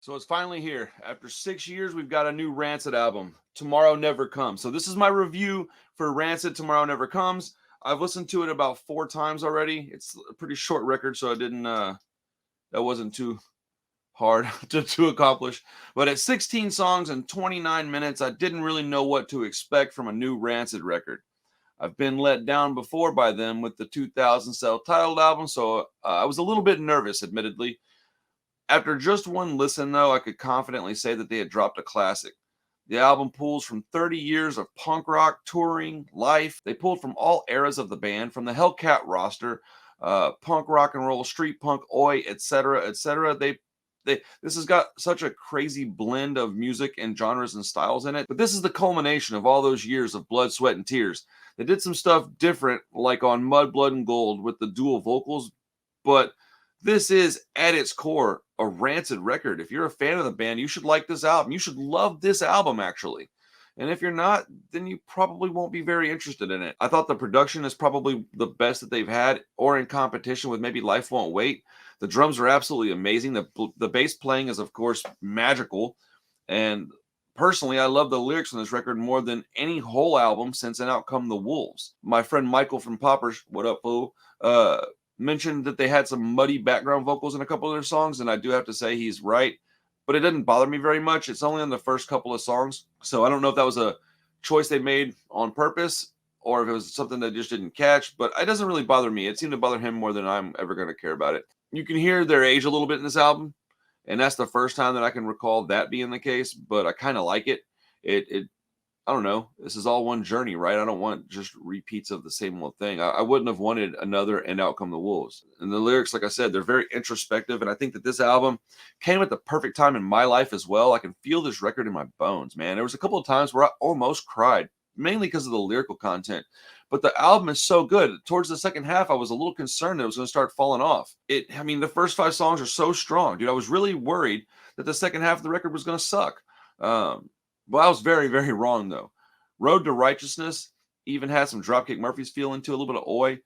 So it's finally here. After 6 years, we've got a new Rancid album, Tomorrow Never Comes. So this is my review for Rancid, Tomorrow Never Comes. I've listened to it about 4 times already. It's a pretty short record, so I didn't that wasn't too hard to accomplish. But at 16 songs and 29 minutes, I didn't really know what to expect from a new Rancid record. I've been let down before by them with the 2000 self-titled album, so I was a little bit nervous, admittedly. After just one listen, though, I could confidently say that they had dropped a classic. The album pulls from 30 years of punk rock, touring, life. They pulled from all eras of the band, from the Hellcat roster, punk rock and roll, street punk, oi, etc., etc. This has got such a crazy blend of music and genres and styles in it. But this is the culmination of all those years of blood, sweat, and tears. They did some stuff different, like on Mud, Blood, and Gold with the dual vocals, but this is at its core a Rancid record. If you're a fan of the band, you should like this album. You should love this album, actually. And if you're not, then you probably won't be very interested in it. I thought the production is probably the best that they've had, or in competition with maybe Life Won't Wait. The drums are absolutely amazing. The bass playing is, of course, magical. And personally, I love the lyrics on this record more than any whole album since And Out Come the Wolves. My friend Michael from Poppers, what up, fool? Mentioned that they had some muddy background vocals in a couple of their songs, and I do have to say he's right, but it didn't bother me very much. It's only on the first couple of songs, so I don't know if that was a choice they made on purpose or if it was something that just didn't catch, but it doesn't really bother me. It seemed to bother him more than I'm ever going to care about it. You can hear their age a little bit in this album, and that's the first time that I can recall that being the case, but I kind of like it. It I don't know. This is all one journey, right? I don't want just repeats of the same old thing. I wouldn't have wanted another And Out Come the Wolves. And the lyrics, like I said, they're very introspective. And I think that this album came at the perfect time in my life as well. I can feel this record in my bones, man. There was a couple of times where I almost cried, mainly because of the lyrical content. But the album is so good. Towards the second half, I was a little concerned that it was going to start falling off. The first 5 songs are so strong, dude. I was really worried that the second half of the record was going to suck. Well, I was very, very wrong, though. Road to Righteousness even has some Dropkick Murphys feel into a little bit of oi.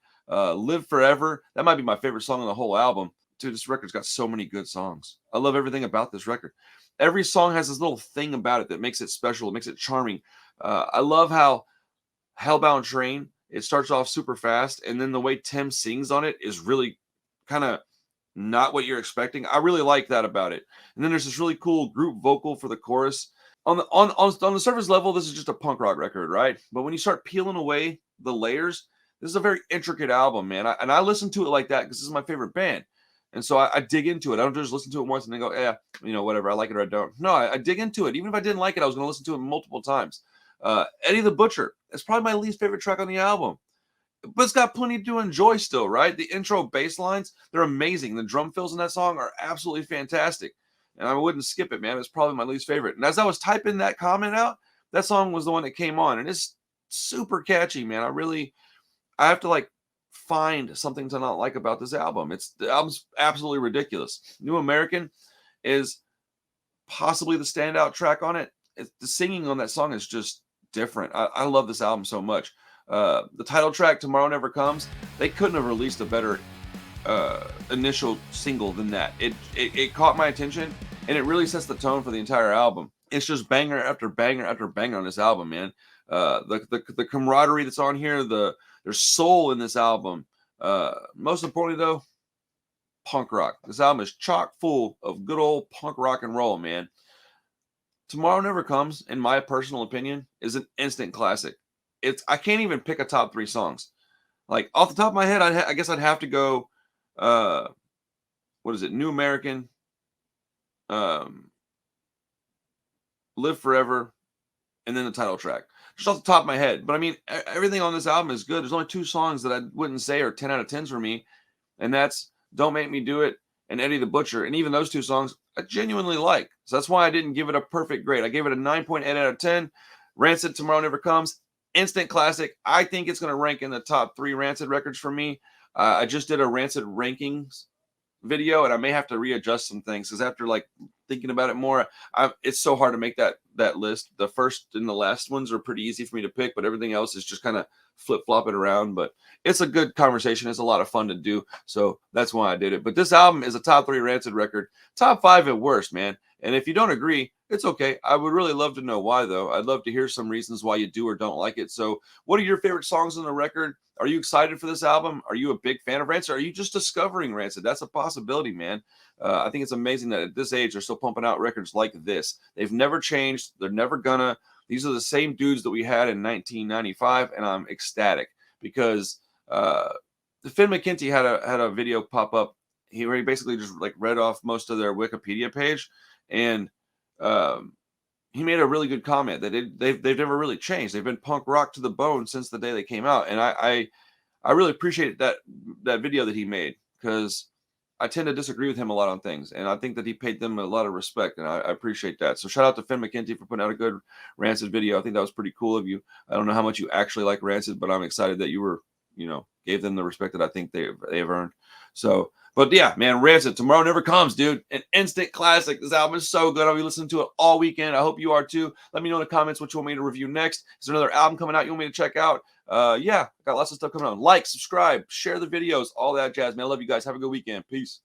Live Forever, that might be my favorite song on the whole album. Dude, this record's got so many good songs. I love everything about this record. Every song has this little thing about it that makes it special, it makes it charming. I love how Hellbound Train, it starts off super fast, and then the way Tim sings on it is really kind of not what you're expecting. I really like that about it. And then there's this really cool group vocal for the chorus. On the surface level, this is just a punk rock record, right? But when you start peeling away the layers, this is a very intricate album, man. I listen to it like that because this is my favorite band. And so I dig into it. I don't just listen to it once and then go, yeah, whatever. I like it or I don't. No, I dig into it. Even if I didn't like it, I was going to listen to it multiple times. Eddie the Butcher. It's probably my least favorite track on the album. But it's got plenty to enjoy still, right? The intro bass lines, they're amazing. The drum fills in that song are absolutely fantastic. And I wouldn't skip it, man. It's probably my least favorite. And as I was typing that comment out, that song was the one that came on. And it's super catchy, man. I have to find something to not like about this album. The album's absolutely ridiculous. New American is possibly the standout track on it. The singing on that song is just different. I love this album so much. The title track, Tomorrow Never Comes, they couldn't have released a better initial single than that. It caught my attention, and it really sets the tone for the entire album. It's just banger after banger after banger on this album, man. The camaraderie that's on here, there's soul in this album. Most importantly, though, punk rock. This album is chock full of good old punk rock and roll, man. Tomorrow Never Comes, in my personal opinion, is an instant classic. I can't even pick a top 3 songs. Like off the top of my head, I guess I'd have to go. What is it? New American, Live Forever, and then the title track. Just off the top of my head. But I mean, everything on this album is good. There's only 2 songs that I wouldn't say are 10 out of 10s for me, and that's Don't Make Me Do It and Eddie the Butcher. And even those 2 songs I genuinely like. So that's why I didn't give it a perfect grade. I gave it a 9.8 out of 10. Rancid, Tomorrow Never Comes. Instant classic. I think it's going to rank in the top 3 Rancid records for me. I just did a Rancid rankings video, and I may have to readjust some things because after thinking about it more, it's so hard to make that that list. The first and the last ones are pretty easy for me to pick, but everything else is just kind of flip-flopping around. But it's a good conversation. It's a lot of fun to do. So that's why I did it. But this album is a top 3 Rancid record, top 5 at worst, man. And if you don't agree, it's okay. I would really love to know why, though. I'd love to hear some reasons why you do or don't like it. So what are your favorite songs on the record? Are you excited for this album? Are you a big fan of Rancid? Are you just discovering Rancid? That's a possibility, man. I think it's amazing that at this age, they're still pumping out records like this. They've never changed. They're never gonna. These are the same dudes that we had in 1995, and I'm ecstatic because Finn McKenty had a video pop up where he basically just like read off most of their Wikipedia page, and he made a really good comment that they've never really changed. They've been punk rock to the bone since the day they came out, and I really appreciate that video that he made because I tend to disagree with him a lot on things, and I think that he paid them a lot of respect, and I appreciate that. So shout out to Finn McKenty for putting out a good Rancid video. I think that was pretty cool of you. I don't know how much you actually like Rancid, but I'm excited that you were, gave them the respect that I think they've earned. So, but yeah, man, Rancid, Tomorrow Never Comes, dude. An instant classic. This album is so good. I'll be listening to it all weekend. I hope you are too. Let me know in the comments what you want me to review next. Is there another album coming out you want me to check out? Yeah, got lots of stuff coming on. Like, subscribe, share the videos, all that jazz, man. I love you guys. Have a good weekend. Peace.